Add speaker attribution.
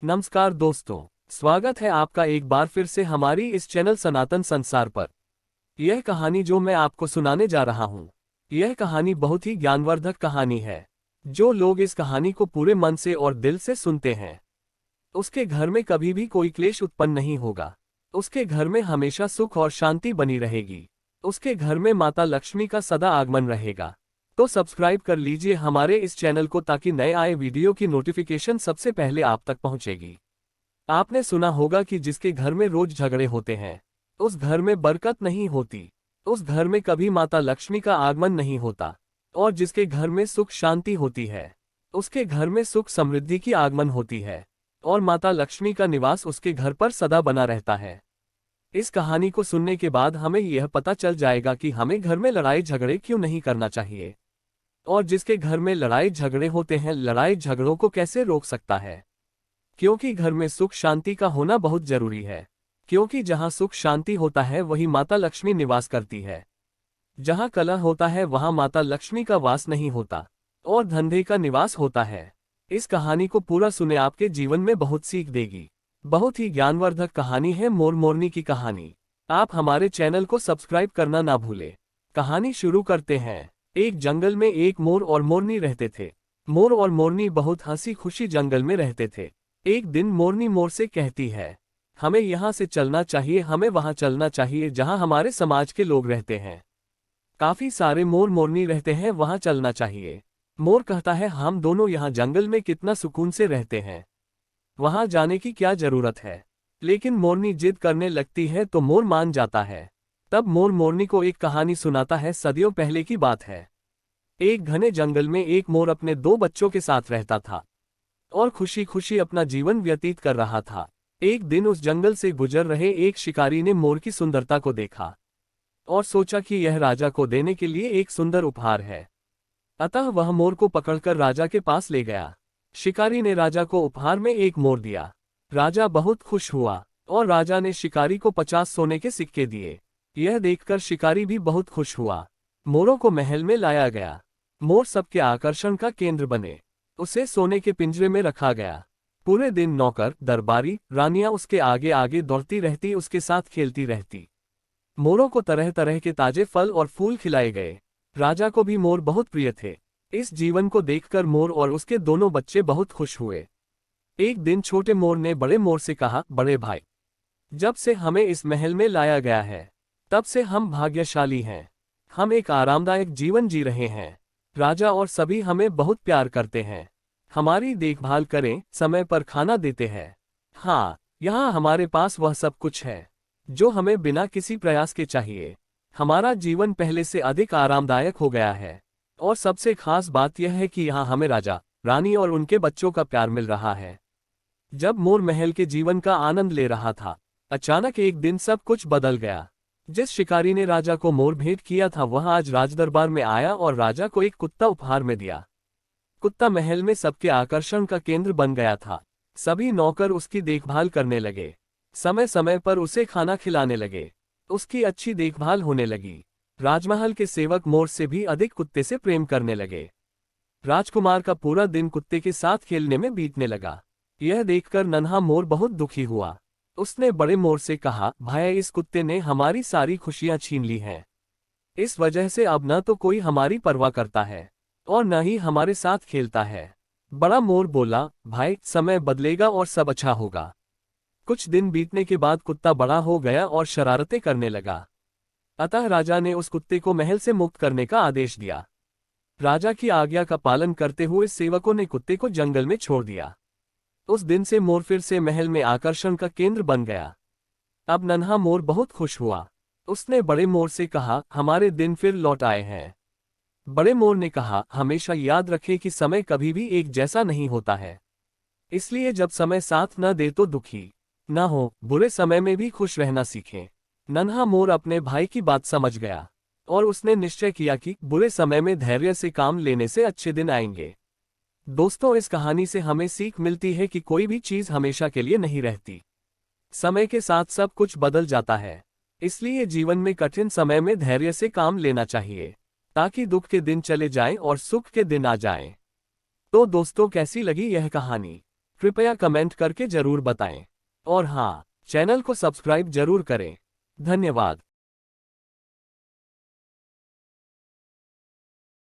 Speaker 1: नमस्कार दोस्तों, स्वागत है आपका एक बार फिर से हमारी इस चैनल सनातन संसार पर। यह कहानी जो मैं आपको सुनाने जा रहा हूँ, यह कहानी बहुत ही ज्ञानवर्धक कहानी है। जो लोग इस कहानी को पूरे मन से और दिल से सुनते हैं, उसके घर में कभी भी कोई क्लेश उत्पन्न नहीं होगा। उसके घर में हमेशा सुख और शांति बनी रहेगी। उसके घर में माता लक्ष्मी का सदा आगमन रहेगा। तो सब्सक्राइब कर लीजिए हमारे इस चैनल को, ताकि नए आए वीडियो की नोटिफिकेशन सबसे पहले आप तक पहुंचेगी। आपने सुना होगा कि जिसके घर में रोज झगड़े होते हैं, उस घर में बरकत नहीं होती, उस घर में कभी माता लक्ष्मी का आगमन नहीं होता। और जिसके घर में सुख शांति होती है, उसके घर में सुख समृद्धि की आगमन होती है और माता लक्ष्मी का निवास उसके घर पर सदा बना रहता है। इस कहानी को सुनने के बाद हमें यह पता चल जाएगा कि हमें घर में लड़ाई झगड़े क्यों नहीं करना चाहिए, और जिसके घर में लड़ाई झगड़े होते हैं, लड़ाई झगड़ों को कैसे रोक सकता है। क्योंकि घर में सुख शांति का होना बहुत जरूरी है। क्योंकि जहां सुख शांति होता है वहीं माता लक्ष्मी निवास करती है। जहां कलह होता है वहां माता लक्ष्मी का वास नहीं होता और धंधे का निवास होता है। इस कहानी को पूरा सुने, आपके जीवन में बहुत सीख देगी। बहुत ही ज्ञानवर्धक कहानी है मोर मोरनी की कहानी। आप हमारे चैनल को सब्सक्राइब करना ना भूले। कहानी शुरू करते हैं। एक जंगल में एक मोर और मोरनी रहते थे। मोर और मोरनी बहुत हंसी खुशी जंगल में रहते थे। एक दिन मोरनी मोर से कहती है, हमें यहाँ से चलना चाहिए, हमें वहाँ चलना चाहिए जहाँ हमारे समाज के लोग रहते हैं। काफी सारे मोर मोरनी रहते हैं, वहाँ चलना चाहिए। मोर कहता है, हम दोनों यहाँ जंगल में कितना सुकून से रहते हैं, वहाँ जाने की क्या जरूरत है। लेकिन मोरनी जिद करने लगती है तो मोर मान जाता है। तब मोर मोरनी को एक कहानी सुनाता है। सदियों पहले की बात है। एक घने जंगल में एक मोर अपने दो बच्चों के साथ रहता था और खुशी खुशी अपना जीवन व्यतीत कर रहा था। एक दिन उस जंगल से गुजर रहे एक शिकारी ने मोर की सुंदरता को देखा और सोचा कि यह राजा को देने के लिए एक सुंदर उपहार है। अतः वह मोर को पकड़कर राजा के पास ले गया। शिकारी ने राजा को उपहार में एक मोर दिया। राजा बहुत खुश हुआ और राजा ने शिकारी को 50 सोने के सिक्के दिए। यह देखकर शिकारी भी बहुत खुश हुआ। मोरों को महल में लाया गया। मोर सबके आकर्षण का केंद्र बने। उसे सोने के पिंजरे में रखा गया। पूरे दिन नौकर, दरबारी, रानियां उसके आगे आगे दौड़ती रहती, उसके साथ खेलती रहती। मोरों को तरह तरह के ताजे फल और फूल खिलाए गए। राजा को भी मोर बहुत प्रिय थे। इस जीवन को देखकर मोर और उसके दोनों बच्चे बहुत खुश हुए। एक दिन छोटे मोर ने बड़े मोर से कहा, बड़े भाई, जब से हमें इस महल में लाया गया है, तब से हम भाग्यशाली हैं। हम एक आरामदायक जीवन जी रहे हैं। राजा और सभी हमें बहुत प्यार करते हैं, हमारी देखभाल करें, समय पर खाना देते हैं। हाँ, यहाँ हमारे पास वह सब कुछ है जो हमें बिना किसी प्रयास के चाहिए। हमारा जीवन पहले से अधिक आरामदायक हो गया है। और सबसे खास बात यह है कि यहाँ हमें राजा, रानी और उनके बच्चों का प्यार मिल रहा है। जब मोर महल के जीवन का आनंद ले रहा था, अचानक एक दिन सब कुछ बदल गया। जिस शिकारी ने राजा को मोर भेंट किया था वह आज राजदरबार में आया और राजा को एक कुत्ता उपहार में दिया। कुत्ता महल में सबके आकर्षण का केंद्र बन गया था। सभी नौकर उसकी देखभाल करने लगे, समय समय पर उसे खाना खिलाने लगे। उसकी अच्छी देखभाल होने लगी। राजमहल के सेवक मोर से भी अधिक कुत्ते से प्रेम करने लगे। राजकुमार का पूरा दिन कुत्ते के साथ खेलने में बीतने लगा। यह देखकर नन्हा मोर बहुत दुखी हुआ। उसने बड़े मोर से कहा, भाई, इस कुत्ते ने हमारी सारी खुशियां छीन ली हैं। इस वजह से अब न तो कोई हमारी परवाह करता है और न ही हमारे साथ खेलता है। बड़ा मोर बोला, भाई, समय बदलेगा और सब अच्छा होगा। कुछ दिन बीतने के बाद कुत्ता बड़ा हो गया और शरारतें करने लगा। अतः राजा ने उस कुत्ते को महल से मुक्त करने का आदेश दिया। राजा की आज्ञा का पालन करते हुए सेवकों ने कुत्ते को जंगल में छोड़ दिया। उस दिन से मोर फिर से महल में आकर्षण का केंद्र बन गया। अब नन्हा मोर बहुत खुश हुआ। उसने बड़े मोर से कहा, हमारे दिन फिर लौट आए हैं। बड़े मोर ने कहा, हमेशा याद रखें कि समय कभी भी एक जैसा नहीं होता है। इसलिए जब समय साथ न दे तो दुखी न हो, बुरे समय में भी खुश रहना सीखें। नन्हा मोर अपने भाई की बात समझ गया और उसने निश्चय किया कि बुरे समय में धैर्य से काम लेने से अच्छे दिन आएंगे। दोस्तों, इस कहानी से हमें सीख मिलती है कि कोई भी चीज हमेशा के लिए नहीं रहती। समय के साथ सब कुछ बदल जाता है। इसलिए जीवन में कठिन समय में धैर्य से काम लेना चाहिए, ताकि दुख के दिन चले जाएं और सुख के दिन आ जाएं। तो दोस्तों, कैसी लगी यह कहानी? कृपया कमेंट करके जरूर बताएं। और हाँ, चैनल को सब्सक्राइब जरूर करें। धन्यवाद।